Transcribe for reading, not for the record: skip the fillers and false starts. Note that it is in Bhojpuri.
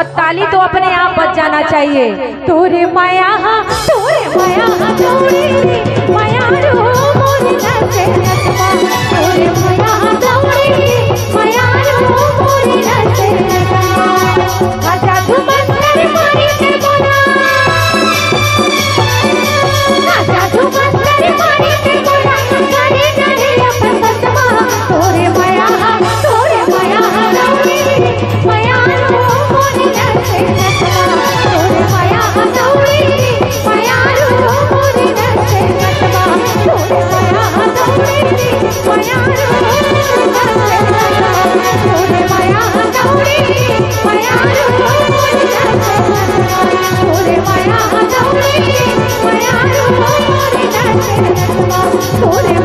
और ताली तो अपने आप बच जाना चाहिए। तोरे माया दौड़ी माया रो मोरे नसे नसवा, तोरे माया दौड़ी माया रो मोरे नसे नसवा। आजा तू बंदर मारी के बोला, आजा तू बंदर मारी के बोला, करे करे अपन बसवा। तोरे माया दौड़ी माया रो मोरे नसे नसवा, तोरे माया दौड़ी माया रो मोरे नसे नसवा, तोरे माया दौड़ी माया रो मोरे नसे नसवा, तोरे माया दौड़ी माया रो मोरे नसे नसवा, तोरे माया दौड़ी माया रो मोरे नसे नसवा, तोरे